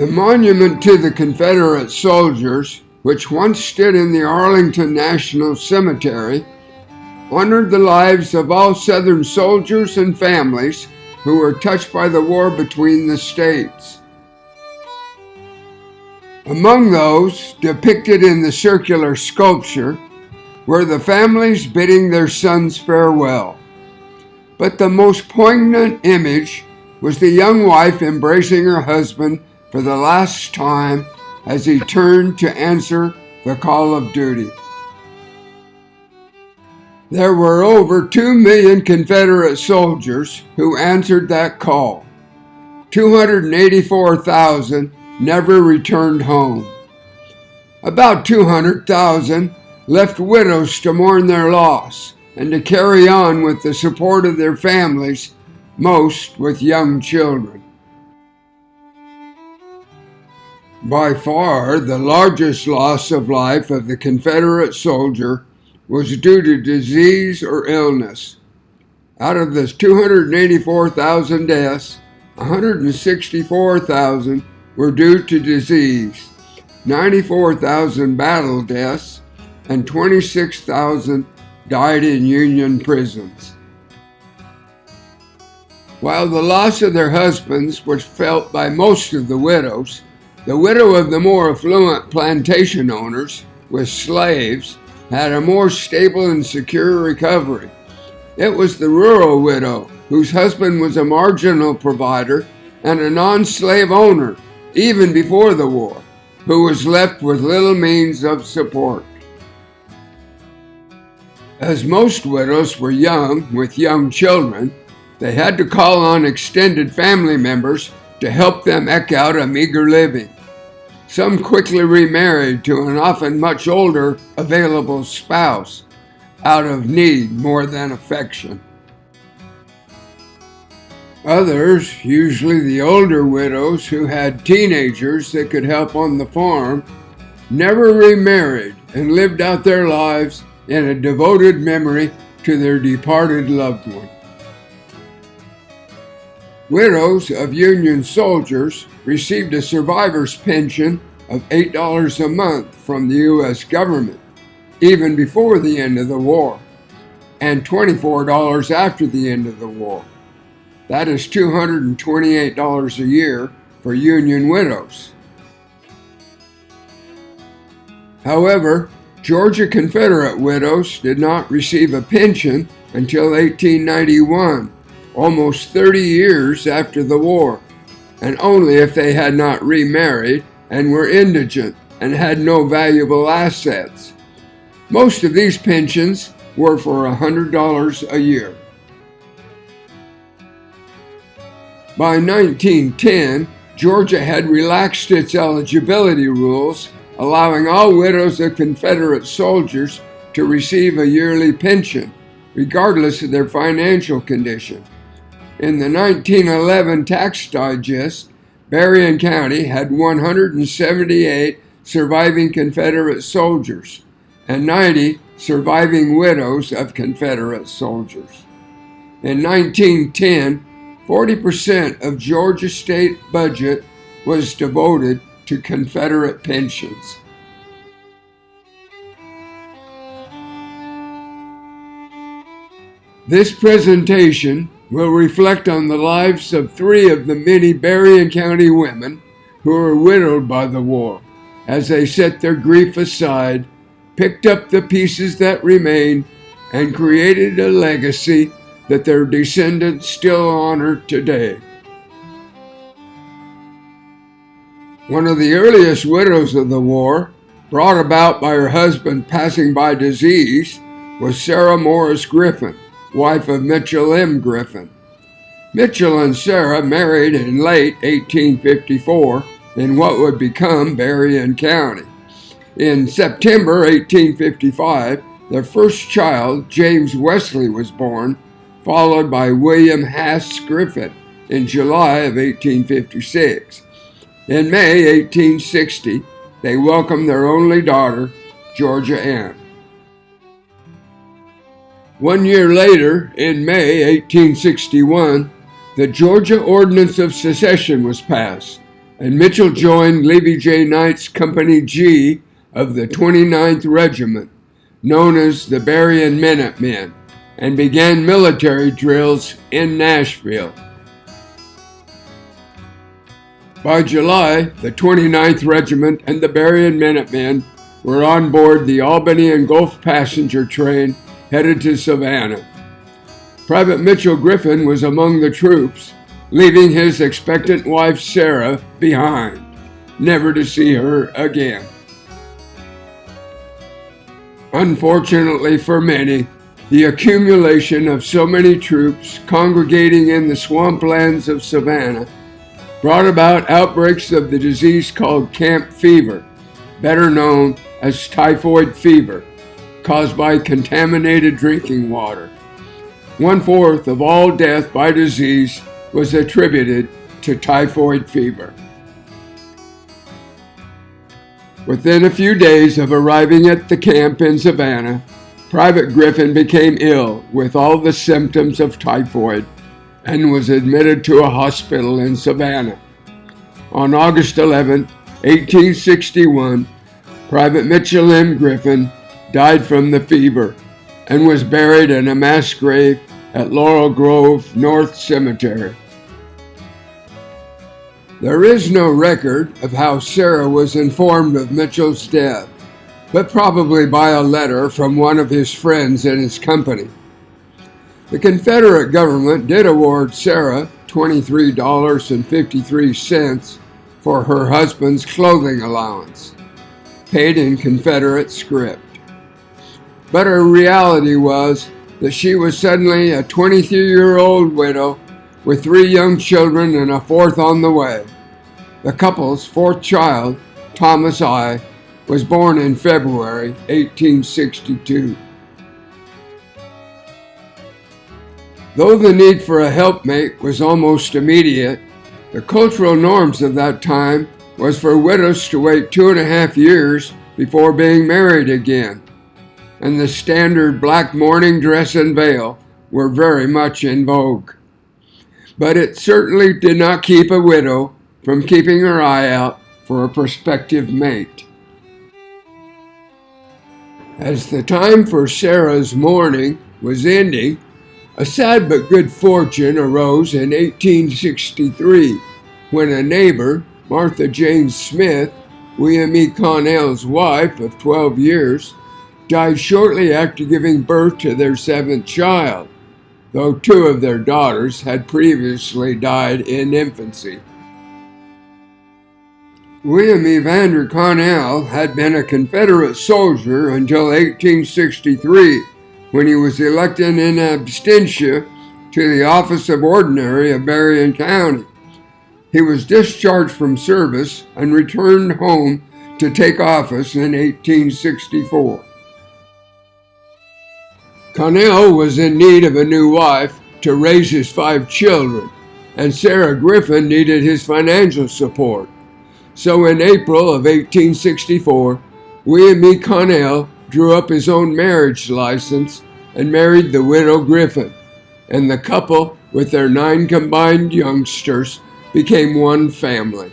The monument to the Confederate soldiers, which once stood in the Arlington National Cemetery, honored the lives of all Southern soldiers and families who were touched by the war between the states. Among those depicted in the circular sculpture were the families bidding their sons farewell. But the most poignant image was the young wife embracing her husband for the last time as he turned to answer the call of duty. There were over 2 million Confederate soldiers who answered that call. 284,000 never returned home. About 200,000 left widows to mourn their loss and to carry on with the support of their families, most with young children. By far, the largest loss of life of the Confederate soldier was due to disease or illness. Out of the 284,000 deaths, 164,000 were due to disease, 94,000 battle deaths, and 26,000 died in Union prisons. While the loss of their husbands was felt by most of the widows, the widow of the more affluent plantation owners with slaves had a more stable and secure recovery. It was the rural widow, whose husband was a marginal provider and a non-slave owner, even before the war, who was left with little means of support. As most widows were young, with young children, they had to call on extended family members to help them eke out a meager living. Some quickly remarried to an often much older available spouse, out of need more than affection. Others, usually the older widows who had teenagers that could help on the farm, never remarried and lived out their lives in a devoted memory to their departed loved one. Widows of Union soldiers received a survivor's pension of $8 a month from the U.S. government, even before the end of the war, and $24 after the end of the war. That is $228 a year for Union widows. However, Georgia Confederate widows did not receive a pension until 1891, almost 30 years after the war, and only if they had not remarried and were indigent and had no valuable assets. Most of these pensions were for $100 a year. By 1910, Georgia had relaxed its eligibility rules, allowing all widows of Confederate soldiers to receive a yearly pension, regardless of their financial condition. In the 1911 Tax Digest, Berrien County had 178 surviving Confederate soldiers and 90 surviving widows of Confederate soldiers. In 1910, 40% of Georgia state budget was devoted to Confederate pensions. This presentation will reflect on the lives of 3 of the many Berrien County women who were widowed by the war, as they set their grief aside, picked up the pieces that remained, and created a legacy that their descendants still honor today. One of the earliest widows of the war, brought about by her husband passing by disease, was Sarah Morris Griffin, wife of Mitchell M. Griffin. Mitchell and Sarah married in late 1854 in what would become Berrien County. In September 1855, their first child, James Wesley, was born, followed by William Hass Griffin in July of 1856. In May 1860, they welcomed their only daughter, Georgia Ann. 1 year later, in May 1861, the Georgia Ordinance of Secession was passed, and Mitchell joined Levy J. Knight's Company G of the 29th Regiment, known as the Berrien Minutemen, and began military drills in Nashville. By July, the 29th Regiment and the Berrien Minutemen were on board the Albany and Gulf passenger train headed to Savannah. Private Mitchell Griffin was among the troops, leaving his expectant wife Sarah behind, never to see her again. Unfortunately for many, the accumulation of so many troops congregating in the swamplands of Savannah brought about outbreaks of the disease called camp fever, better known as typhoid fever, caused by contaminated drinking water. 1/4 of all death by disease was attributed to typhoid fever. Within a few days of arriving at the camp in Savannah, Private Griffin became ill with all the symptoms of typhoid and was admitted to a hospital in Savannah. On August 11, 1861, Private Mitchell M. Griffin died from the fever and was buried in a mass grave at Laurel Grove North Cemetery. There is no record of how Sarah was informed of Mitchell's death, but probably by a letter from one of his friends in his company. The Confederate government did award Sarah $23.53 for her husband's clothing allowance, paid in Confederate script. But her reality was that she was suddenly a 23-year-old widow with 3 young children and a 4th on the way. The couple's 4th child, Thomas I., was born in February 1862. Though the need for a helpmate was almost immediate, the cultural norms of that time was for widows to wait 2.5 years before being married again, and the standard black mourning dress and veil were very much in vogue. But it certainly did not keep a widow from keeping her eye out for a prospective mate. As the time for Sarah's mourning was ending, a sad but good fortune arose in 1863 when a neighbor, Martha Jane Smith, William E. Connell's wife of 12 years, died shortly after giving birth to their 7th child, though 2 of their daughters had previously died in infancy. William Evander Connell had been a Confederate soldier until 1863, when he was elected in absentia to the office of Ordinary of Berrien County. He was discharged from service and returned home to take office in 1864. Connell was in need of a new wife to raise his 5 children, and Sarah Griffin needed his financial support. So in April of 1864, William E. Connell drew up his own marriage license and married the widow Griffin, and the couple, with their 9 combined youngsters, became one family.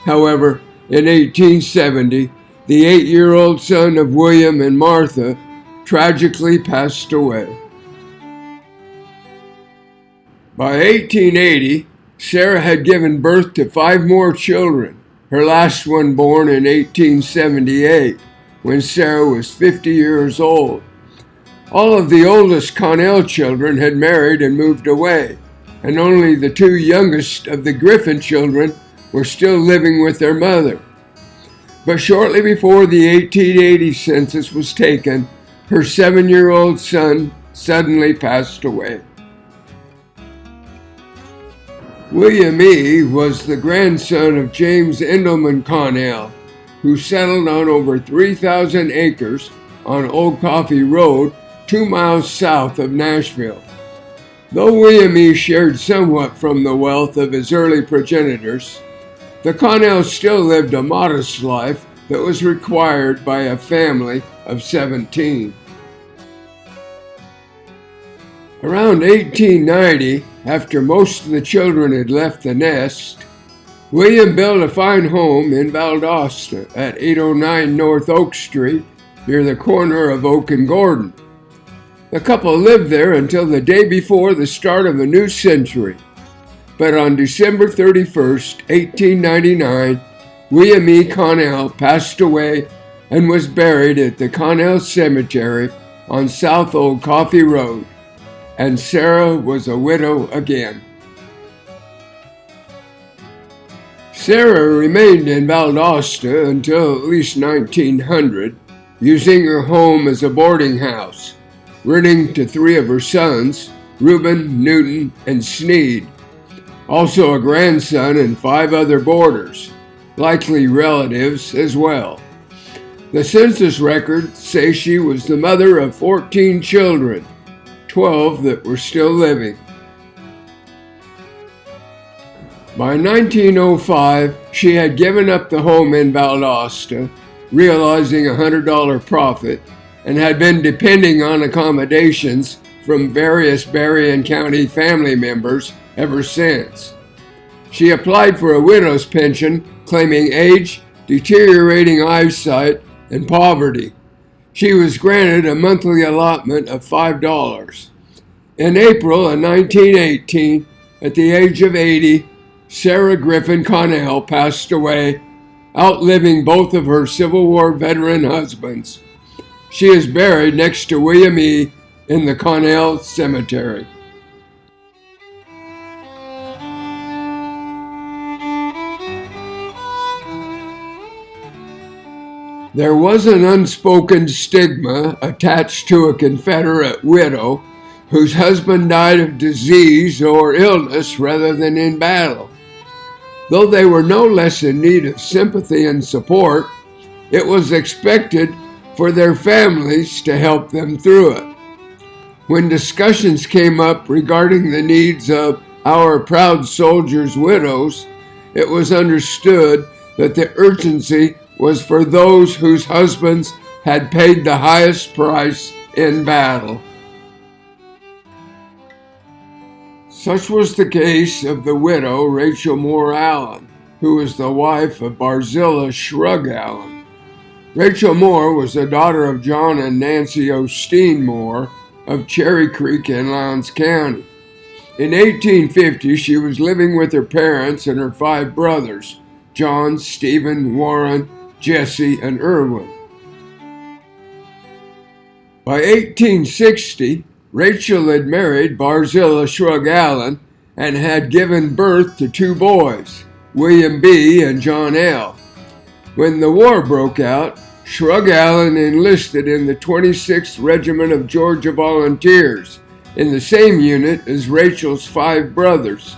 However, in 1870, the 8-year-old son of William and Martha tragically passed away. By 1880, Sarah had given birth to 5 more children, her last one born in 1878, when Sarah was 50 years old. All of the oldest Connell children had married and moved away, and only the 2 youngest of the Griffin children were still living with their mother. But shortly before the 1880 census was taken, her 7-year-old son suddenly passed away. William E. was the grandson of James Endelman Connell, who settled on over 3,000 acres on Old Coffee Road, 2 miles south of Nashville. Though William E. shared somewhat from the wealth of his early progenitors, the Connells still lived a modest life that was required by a family of 17. Around 1890, after most of the children had left the nest, William built a fine home in Valdosta at 809 North Oak Street, near the corner of Oak and Gordon. The couple lived there until the day before the start of a new century. But on December 31st, 1899, William E. Connell passed away and was buried at the Connell Cemetery on South Old Coffee Road, and Sarah was a widow again. Sarah remained in Valdosta until at least 1900, using her home as a boarding house, renting to 3 of her sons, Reuben, Newton, and Sneed, also a grandson and 5 other boarders, likely relatives as well. The census records say she was the mother of 14 children, 12 that were still living. By 1905, she had given up the home in Valdosta, realizing a $100 profit, and had been depending on accommodations from various Berrien County family members ever since. She applied for a widow's pension, claiming age, deteriorating eyesight, and poverty. She was granted a monthly allotment of $5. In April of 1918, at the age of 80, Sarah Griffin Connell passed away, outliving both of her Civil War veteran husbands. She is buried next to William E. in the Connell Cemetery. There was an unspoken stigma attached to a Confederate widow whose husband died of disease or illness rather than in battle. Though they were no less in need of sympathy and support, it was expected for their families to help them through it. When discussions came up regarding the needs of our proud soldiers' widows, it was understood that the urgency was for those whose husbands had paid the highest price in battle. Such was the case of the widow Rachel Moore Allen, who was the wife of Barsella Shrug Allen. Rachel Moore was the daughter of John and Nancy Osteen Moore of Cherry Creek in Lowndes County. In 1850, she was living with her parents and her 5 brothers, John, Stephen, Warren, Jesse, and Irwin. By 1860, Rachel had married Barsella Shrug Allen and had given birth to 2 boys, William B. and John L. When the war broke out, Shrug Allen enlisted in the 26th Regiment of Georgia Volunteers, in the same unit as Rachel's 5 brothers.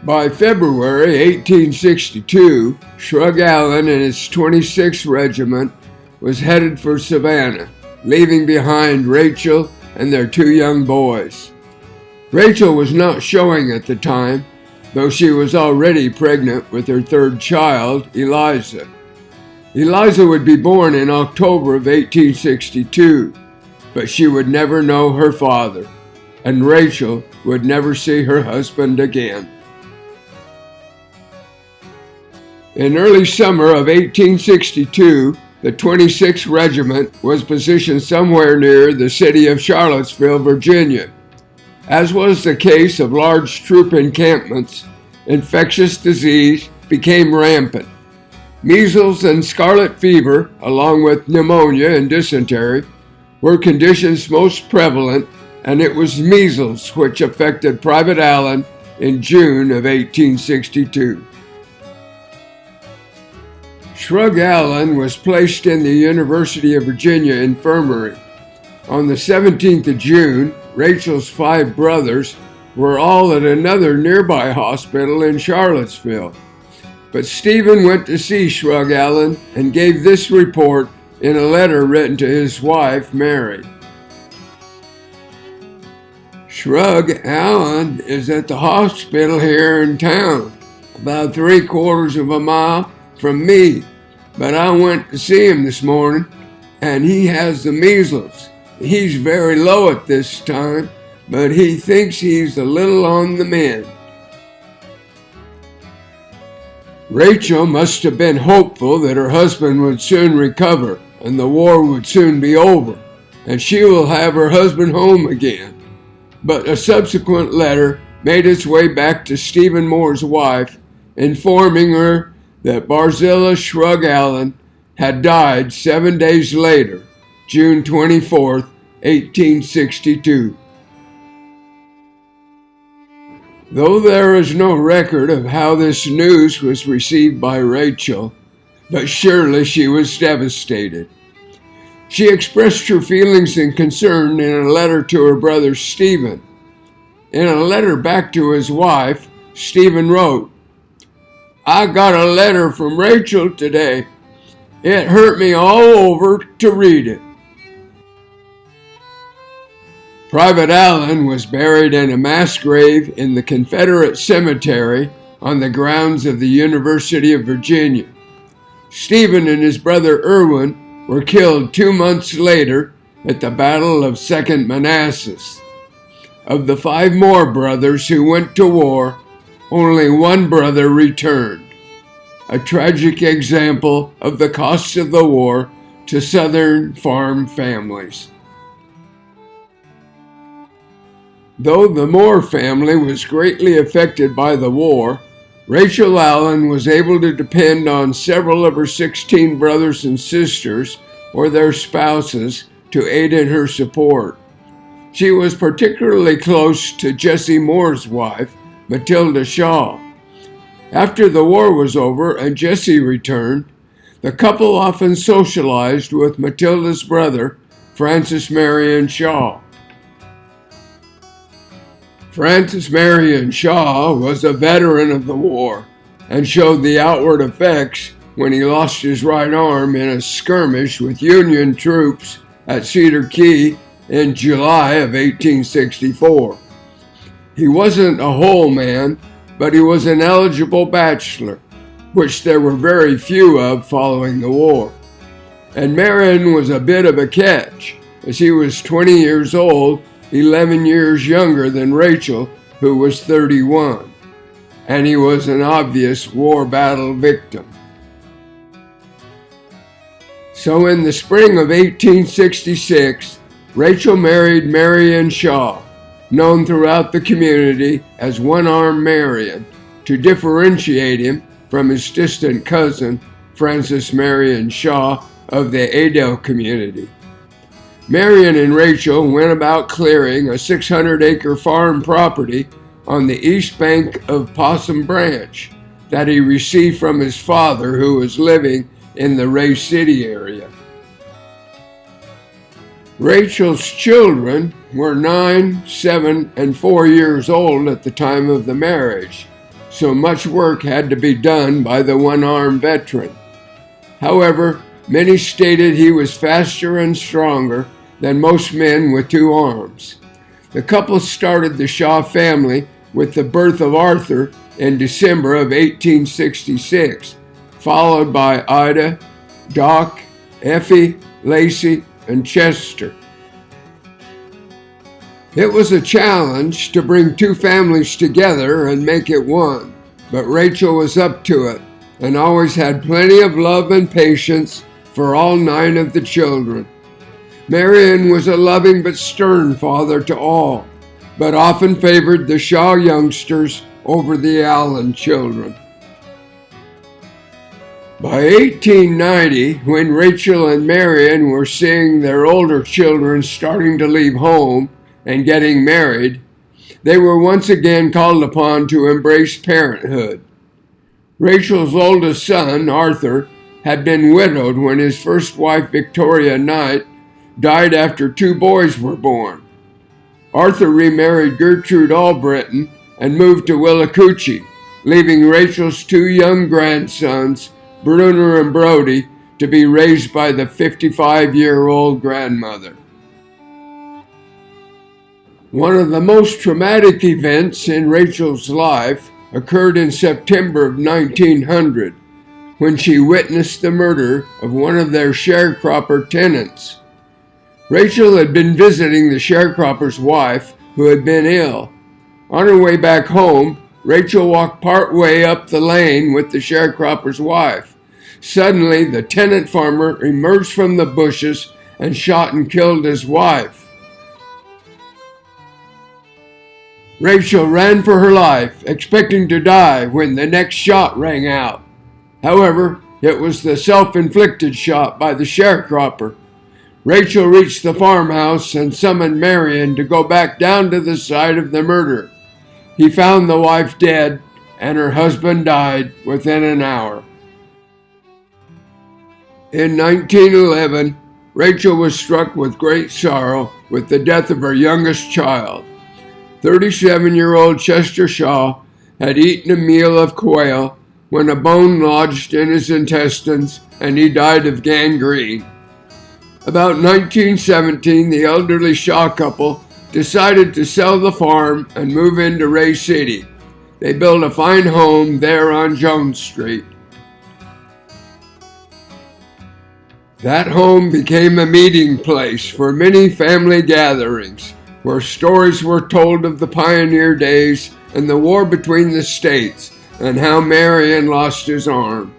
By February 1862, Shrug Allen and his 26th Regiment was headed for Savannah, leaving behind Rachel and their 2 young boys. Rachel was not showing at the time, though she was already pregnant with her 3rd child, Eliza. Eliza would be born in October of 1862, but she would never know her father, and Rachel would never see her husband again. In early summer of 1862, the 26th Regiment was positioned somewhere near the city of Charlottesville, Virginia. As was the case of large troop encampments, infectious disease became rampant. Measles and scarlet fever, along with pneumonia and dysentery, were conditions most prevalent, and it was measles which affected Private Allen in June of 1862. Shrug Allen was placed in the University of Virginia infirmary. On the 17th of June, Rachel's 5 brothers were all at another nearby hospital in Charlottesville. But Stephen went to see Shrug Allen and gave this report in a letter written to his wife, Mary. Shrug Allen is at the hospital here in town, about 3/4 of a mile from me, but I went to see him this morning, and he has the measles. He's very low at this time, but he thinks he's a little on the mend. Rachel must have been hopeful that her husband would soon recover and the war would soon be over, and she will have her husband home again. But a subsequent letter made its way back to Stephen Moore's wife, informing her that Barsella Shrug Allen had died 7 days later, June 24, 1862. Though there is no record of how this news was received by Rachel, but surely she was devastated. She expressed her feelings and concern in a letter to her brother Stephen. In a letter back to his wife, Stephen wrote, "I got a letter from Rachel today. It hurt me all over to read it." Private Allen was buried in a mass grave in the Confederate cemetery on the grounds of the University of Virginia. Stephen and his brother Irwin were killed 2 months later at the Battle of Second Manassas. Of the 5 more brothers who went to war, only 1 brother returned, a tragic example of the costs of the war to Southern farm families. Though the Moore family was greatly affected by the war, Rachel Allen was able to depend on several of her 16 brothers and sisters or their spouses to aid in her support. She was particularly close to Jesse Moore's wife, Matilda Shaw. After the war was over and Jesse returned, the couple often socialized with Matilda's brother, Francis Marion Shaw. Francis Marion Shaw was a veteran of the war and showed the outward effects when he lost his right arm in a skirmish with Union troops at Cedar Key in July of 1864. He wasn't a whole man, but he was an eligible bachelor, which there were very few of following the war. And Marion was a bit of a catch, as he was 20 years old, 11 years younger than Rachel, who was 31, and he was an obvious war battle victim. So in the spring of 1866, Rachel married Marion Shaw, known throughout the community as One-Arm Marion, to differentiate him from his distant cousin, Francis Marion Shaw of the Adel community. Marion and Rachel went about clearing a 600-acre farm property on the east bank of Possum Branch that he received from his father, who was living in the Ray City area. Rachel's children were 9, 7, and 4 years old at the time of the marriage, so much work had to be done by the one-armed veteran. However, many stated he was faster and stronger than most men with 2 arms. The couple started the Shaw family with the birth of Arthur in December of 1866, followed by Ida, Doc, Effie, Lacey, and Chester. It was a challenge to bring 2 families together and make it one, but Rachel was up to it and always had plenty of love and patience for all 9 of the children. Marion was a loving but stern father to all, but often favored the Shaw youngsters over the Allen children. By 1890, when Rachel and Marion were seeing their older children starting to leave home and getting married, they were once again called upon to embrace parenthood. Rachel's oldest son, Arthur, had been widowed when his first wife, Victoria Knight, died after 2 boys were born. Arthur remarried Gertrude Albritton and moved to Willacoochee, leaving Rachel's 2 young grandsons, Bruner and Brody, to be raised by the 55-year-old grandmother. One of the most traumatic events in Rachel's life occurred in September of 1900, when she witnessed the murder of one of their sharecropper tenants. Rachel had been visiting the sharecropper's wife, who had been ill. On her way back home, Rachel walked part way up the lane with the sharecropper's wife. Suddenly, the tenant farmer emerged from the bushes and shot and killed his wife. Rachel ran for her life, expecting to die when the next shot rang out. However, it was the self-inflicted shot by the sharecropper. Rachel reached the farmhouse and summoned Berrien to go back down to the site of the murder. He found the wife dead, and her husband died within an hour. In 1911, Rachel was struck with great sorrow with the death of her youngest child. 37-year-old Chester Shaw had eaten a meal of quail when a bone lodged in his intestines and he died of gangrene. About 1917, the elderly Shaw couple decided to sell the farm and move into Ray City. They built a fine home there on Jones Street. That home became a meeting place for many family gatherings, where stories were told of the pioneer days and the war between the states and how Berrien lost his arm.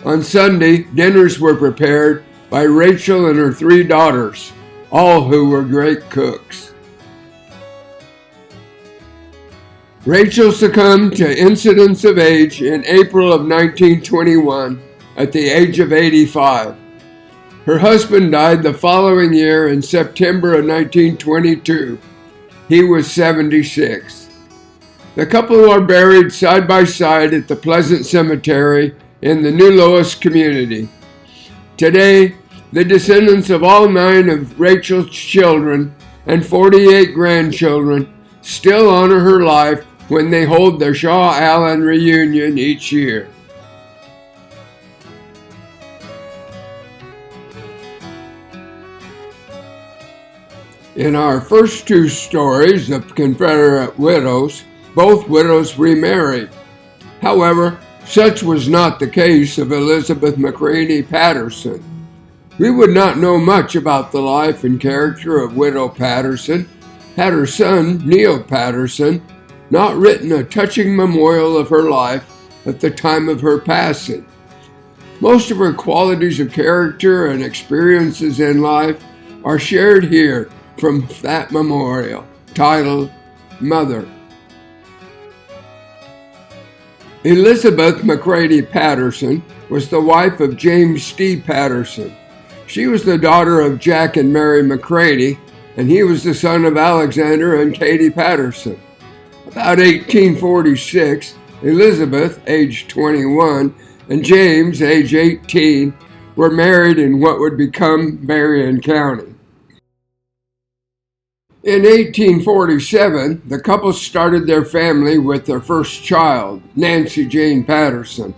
On Sunday, dinners were prepared by Rachel and her 3 daughters, all who were great cooks. Rachel succumbed to incidents of age in April of 1921 at the age of 85. Her husband died the following year in September of 1922. He was 76. The couple are buried side by side at the Pleasant Cemetery in the New Lois community. Today, the descendants of all 9 of Rachel's children and 48 grandchildren still honor her life when they hold their Shaw Allen reunion each year. In our first 2 stories of Confederate widows, both widows remarried. However, such was not the case of Elizabeth McCranie Patterson. We would not know much about the life and character of widow Patterson had her son, Neil Patterson, not written a touching memorial of her life at the time of her passing. Most of her qualities of character and experiences in life are shared here from that memorial, titled Mother. Elizabeth McCranie Patterson was the wife of James D. Patterson. She was the daughter of Jack and Mary McCranie, and he was the son of Alexander and Katie Patterson. About 1846, Elizabeth, age 21, and James, age 18, were married in what would become Berrien County. In 1847, the couple started their family with their first child, Nancy Jane Patterson.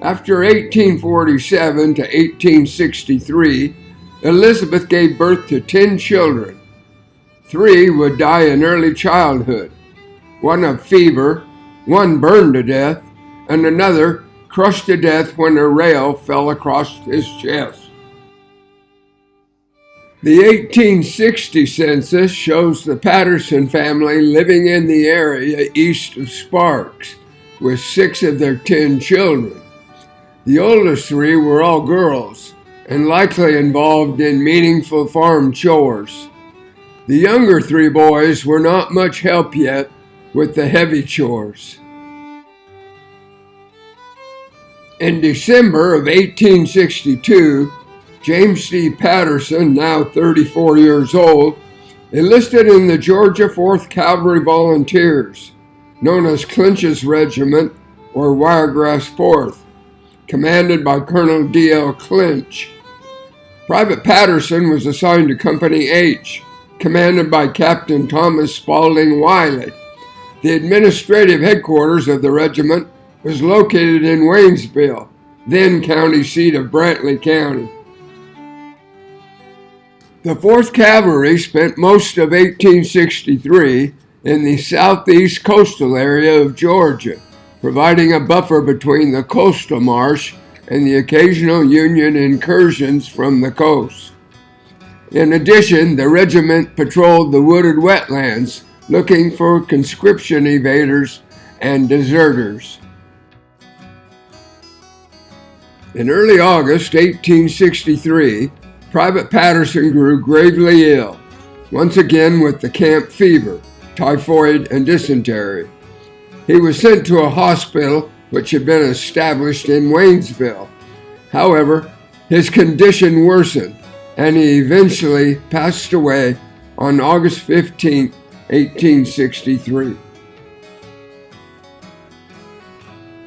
After 1847 to 1863, Elizabeth gave birth to 10 children. 3 would die in early childhood, 1 of fever, 1 burned to death, and another crushed to death when a rail fell across his chest. The 1860 census shows the Patterson family living in the area east of Sparks, with 6 of their 10 children. The oldest 3 were all girls, and likely involved in meaningful farm chores. The younger 3 boys were not much help yet with the heavy chores. In December of 1862, James D. Patterson, now 34 years old, enlisted in the Georgia 4th Cavalry Volunteers, known as Clinch's Regiment or Wiregrass 4th, commanded by Colonel D.L. Clinch. Private Patterson was assigned to Company H, commanded by Captain Thomas Spaulding Wiley. The administrative headquarters of the regiment was located in Waynesville, then county seat of Brantley County. The 4th Cavalry spent most of 1863 in the southeast coastal area of Georgia, providing a buffer between the coastal marsh and the occasional Union incursions from the coast. In addition, the regiment patrolled the wooded wetlands, looking for conscription evaders and deserters. In early August 1863, Private Patterson grew gravely ill, once again with the camp fever, typhoid, and dysentery. He was sent to a hospital which had been established in Waynesville. However, his condition worsened, and he eventually passed away on August 15, 1863.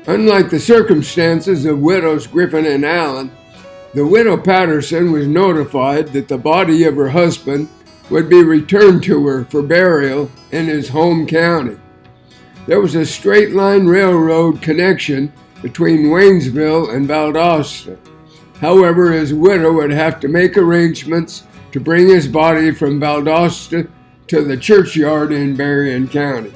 Unlike the circumstances of widows Griffin and Allen, the widow Patterson was notified that the body of her husband would be returned to her for burial in his home county. There was a straight-line railroad connection between Waynesville and Valdosta. However, his widow would have to make arrangements to bring his body from Valdosta to the churchyard in Berrien County.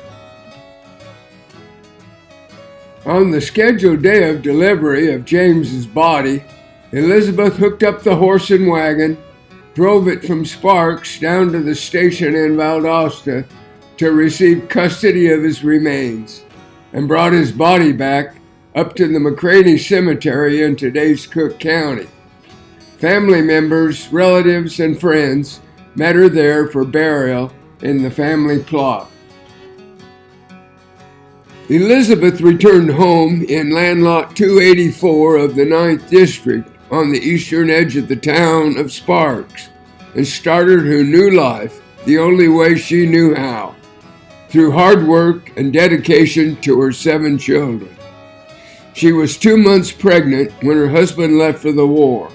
On the scheduled day of delivery of James's body, Elizabeth hooked up the horse and wagon, drove it from Sparks down to the station in Valdosta to receive custody of his remains, and brought his body back up to the McCranie Cemetery in today's Cook County. Family members, relatives, and friends met her there for burial in the family plot. Elizabeth returned home in land lot 284 of the 9th District on the eastern edge of the town of Sparks, and started her new life the only way she knew how, through hard work and dedication to her 7 children. She was 2 months pregnant when her husband left for the war.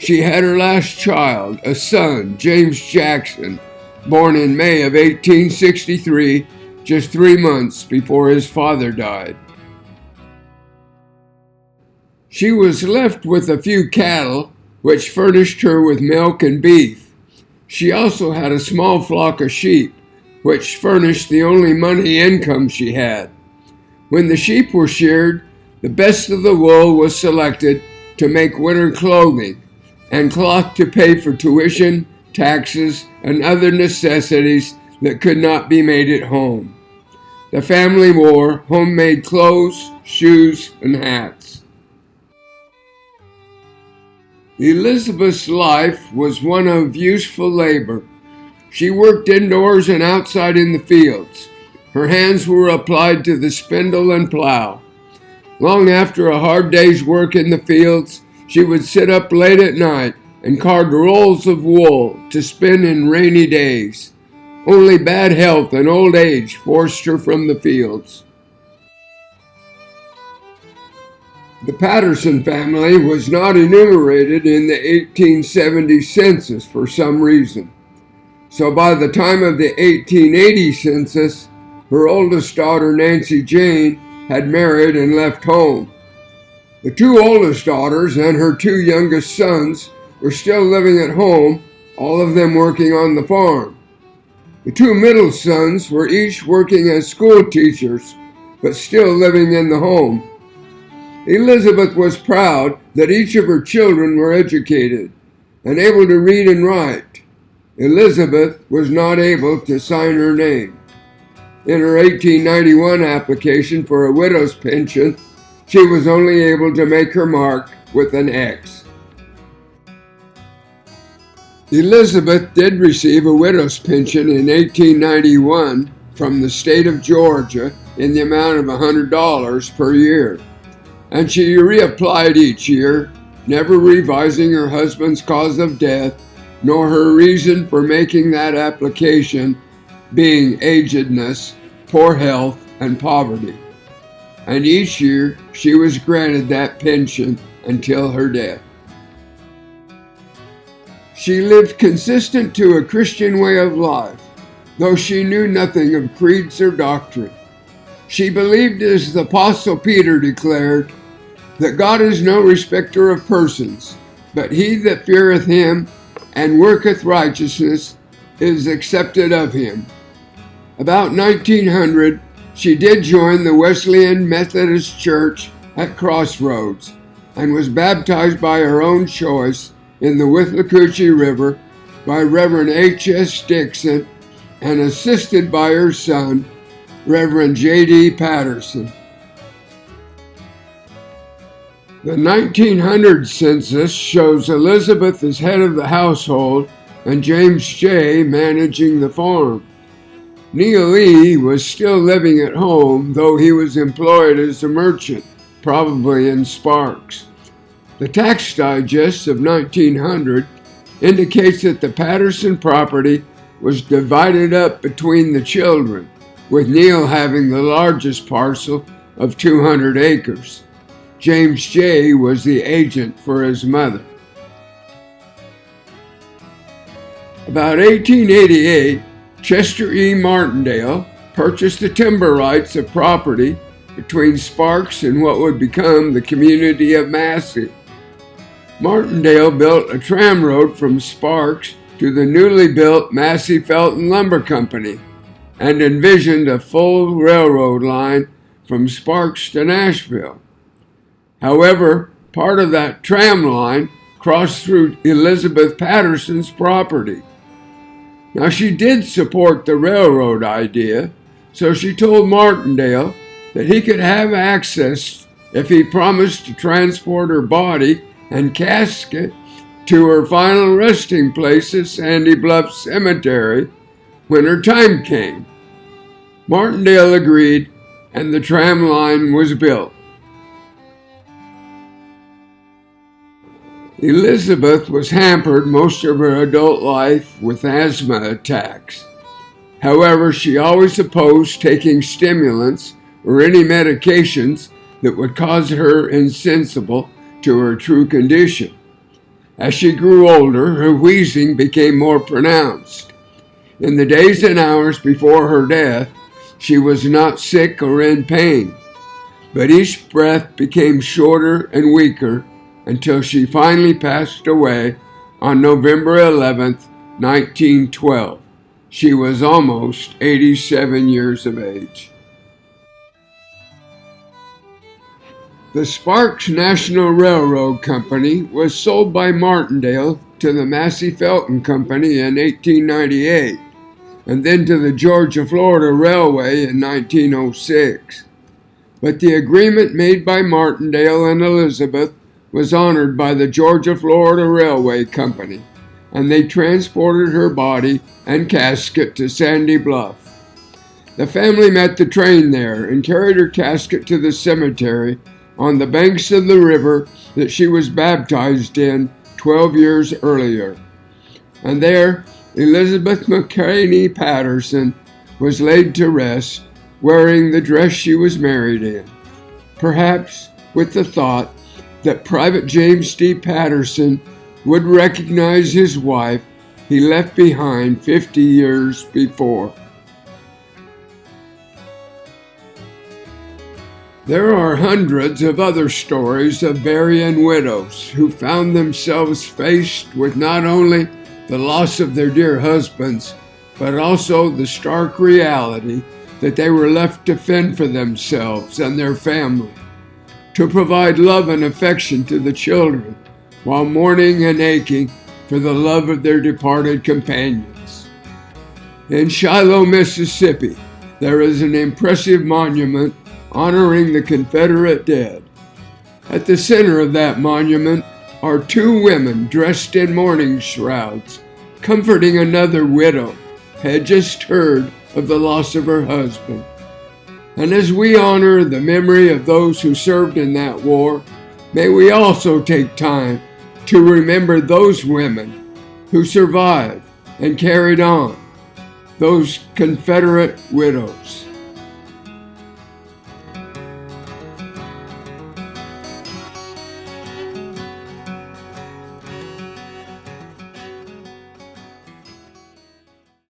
She had her last child, a son, James Jackson, born in May of 1863, just 3 months before his father died. She was left with a few cattle, which furnished her with milk and beef. She also had a small flock of sheep, which furnished the only money income she had. When the sheep were sheared, the best of the wool was selected to make winter clothing, and cloth to pay for tuition, taxes, and other necessities that could not be made at home. The family wore homemade clothes, shoes, and hats. Elizabeth's life was one of useful labor. She worked indoors and outside in the fields. Her hands were applied to the spindle and plow. Long after a hard day's work in the fields, she would sit up late at night and card rolls of wool to spin in rainy days. Only bad health and old age forced her from the fields. The Patterson family was not enumerated in the 1870 census for some reason. So by the time of the 1880 census, her oldest daughter, Nancy Jane, had married and left home. The 2 oldest daughters and her 2 youngest sons were still living at home, all of them working on the farm. The 2 middle sons were each working as school teachers, but still living in the home. Elizabeth was proud that each of her children were educated and able to read and write. Elizabeth was not able to sign her name. In her 1891 application for a widow's pension, she was only able to make her mark with an X. Elizabeth did receive a widow's pension in 1891 from the state of Georgia in the amount of $100 per year, and she reapplied each year, never revising her husband's cause of death nor her reason for making that application being agedness, poor health, and poverty. And each year she was granted that pension until her death. She lived consistent to a Christian way of life, though she knew nothing of creeds or doctrine. She believed, as the Apostle Peter declared, that God is no respecter of persons, but he that feareth him and worketh righteousness is accepted of him. About 1900, she did join the Wesleyan Methodist Church at Crossroads and was baptized by her own choice in the Withlacoochee River by Reverend H.S. Dixon and assisted by her son, Reverend J.D. Patterson. The 1900 census shows Elizabeth as head of the household and James J. managing the farm. Neil E. was still living at home, though he was employed as a merchant, probably in Sparks. The Tax Digest of 1900 indicates that the Patterson property was divided up between the children, with Neil having the largest parcel of 200 acres. James J. was the agent for his mother. About 1888, Chester E. Martindale purchased the timber rights of property between Sparks and what would become the community of Massey. Martindale built a tram road from Sparks to the newly built Massey Felton Lumber Company and envisioned a full railroad line from Sparks to Nashville. However, part of that tram line crossed through Elizabeth Patterson's property. Now, she did support the railroad idea, so she told Martindale that he could have access if he promised to transport her body and casket to her final resting place at Sandy Bluff Cemetery when her time came. Martindale agreed, and the tram line was built. Elizabeth was hampered most of her adult life with asthma attacks. However, she always opposed taking stimulants or any medications that would cause her insensible to her true condition. As she grew older, her wheezing became more pronounced. In the days and hours before her death, she was not sick or in pain, but each breath became shorter and weaker until she finally passed away on November 11th, 1912. She was almost 87 years of age. The Sparks National Railroad Company was sold by Martindale to the Massey Felton Company in 1898, and then to the Georgia-Florida Railway in 1906. But the agreement made by Martindale and Elizabeth was honored by the Georgia-Florida Railway Company, and they transported her body and casket to Sandy Bluff. The family met the train there and carried her casket to the cemetery on the banks of the river that she was baptized in 12 years earlier. And there, Elizabeth McCranie Patterson was laid to rest, wearing the dress she was married in, perhaps with the thought that Private James D. Patterson would recognize his wife he left behind 50 years before. There are hundreds of other stories of Berrien widows who found themselves faced with not only the loss of their dear husbands, but also the stark reality that they were left to fend for themselves and their family, to provide love and affection to the children, while mourning and aching for the love of their departed companions. In Shiloh, Mississippi, there is an impressive monument honoring the Confederate dead. At the center of that monument are two women dressed in mourning shrouds, comforting another widow who had just heard of the loss of her husband. And as we honor the memory of those who served in that war, may we also take time to remember those women who survived and carried on, those Confederate widows.